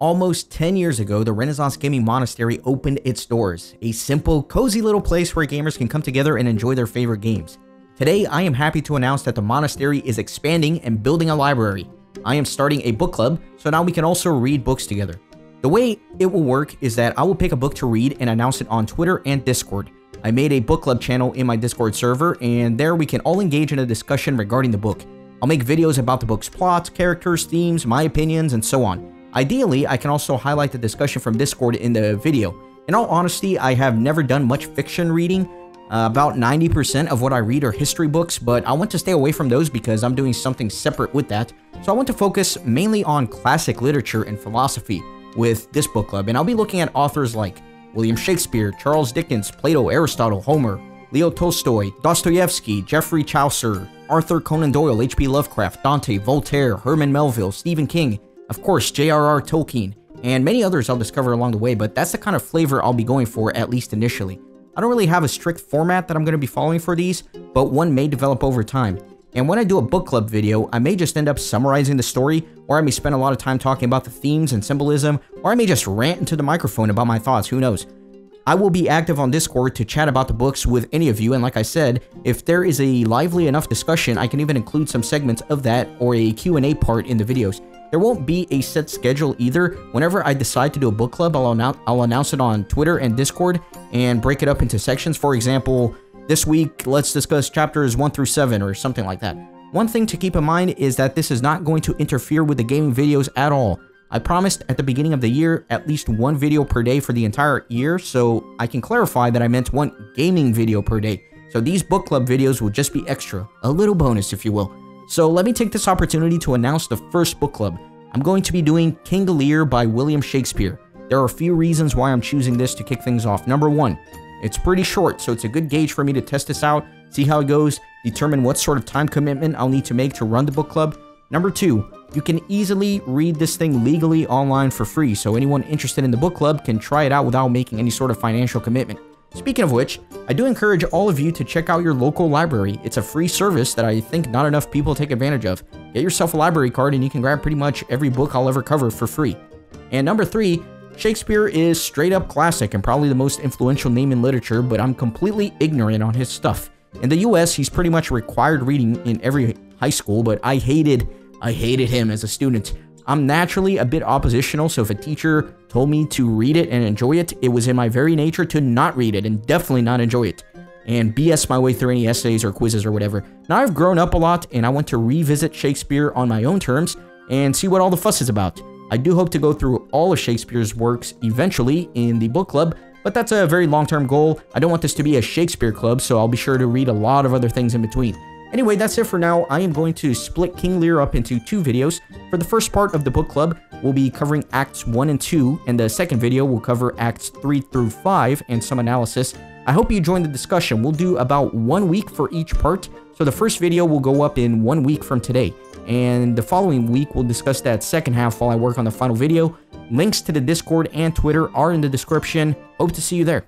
Almost 10 years ago, the Renaissance Gaming Monastery opened its doors, a simple, cozy little place where gamers can come together and enjoy their favorite games. Today, I am happy to announce that the monastery is expanding and building a library. I am starting a book club, so now we can also read books together. The way it will work is that I will pick a book to read and announce it on Twitter and Discord. I made a book club channel in my Discord server, and there we can all engage in a discussion regarding the book. I'll make videos about the book's plot, characters, themes, my opinions, and so on. Ideally, I can also highlight the discussion from Discord in the video. In all honesty, I have never done much fiction reading. About 90% of what I read are history books, but I want to stay away from those because I'm doing something separate with that. So I want to focus mainly on classic literature and philosophy with this book club, and I'll be looking at authors like William Shakespeare, Charles Dickens, Plato, Aristotle, Homer, Leo Tolstoy, Dostoevsky, Geoffrey Chaucer, Arthur Conan Doyle, H.P. Lovecraft, Dante, Voltaire, Herman Melville, Stephen King, of course, J.R.R. Tolkien, and many others I'll discover along the way, but that's the kind of flavor I'll be going for, at least initially. I don't really have a strict format that I'm going to be following for these, but one may develop over time. And when I do a book club video, I may just end up summarizing the story, or I may spend a lot of time talking about the themes and symbolism, or I may just rant into the microphone about my thoughts, who knows. I will be active on Discord to chat about the books with any of you, and like I said, if there is a lively enough discussion, I can even include some segments of that or a Q&A part in the videos. There won't be a set schedule either. Whenever I decide to do a book club, I'll announce it on Twitter and Discord and break it up into sections. For example, this week, let's discuss chapters 1 through 7 or something like that. One thing to keep in mind is that this is not going to interfere with the gaming videos at all. I promised at the beginning of the year at least one video per day for the entire year, so I can clarify that I meant one gaming video per day. So these book club videos will just be extra, a little bonus if you will. So let me take this opportunity to announce the first book club. I'm going to be doing King Lear by William Shakespeare. There are a few reasons why I'm choosing this to kick things off. Number one, it's pretty short, so it's a good gauge for me to test this out, see how it goes, determine what sort of time commitment I'll need to make to run the book club. Number two, you can easily read this thing legally online for free, so anyone interested in the book club can try it out without making any sort of financial commitment. Speaking of which, I do encourage all of you to check out your local library. It's a free service that I think not enough people take advantage of. Get yourself a library card and you can grab pretty much every book I'll ever cover for free. And number three, Shakespeare is straight up classic and probably the most influential name in literature, but I'm completely ignorant on his stuff. In the US, he's pretty much required reading in every high school, but I hated him as a student. I'm naturally a bit oppositional, so if a teacher told me to read it and enjoy it, it was in my very nature to not read it and definitely not enjoy it and BS my way through any essays or quizzes or whatever. Now I've grown up a lot and I want to revisit Shakespeare on my own terms and see what all the fuss is about. I do hope to go through all of Shakespeare's works eventually in the book club, but that's a very long-term goal. I don't want this to be a Shakespeare club, so I'll be sure to read a lot of other things in between. Anyway, that's it for now. I am going to split King Lear up into two videos. For the first part of the book club, we'll be covering Acts 1 and 2, and the second video will cover Acts 3 through 5 and some analysis. I hope you join the discussion. We'll do about 1 week for each part, so the first video will go up in 1 week from today, and the following week we'll discuss that second half while I work on the final video. Links to the Discord and Twitter are in the description. Hope to see you there.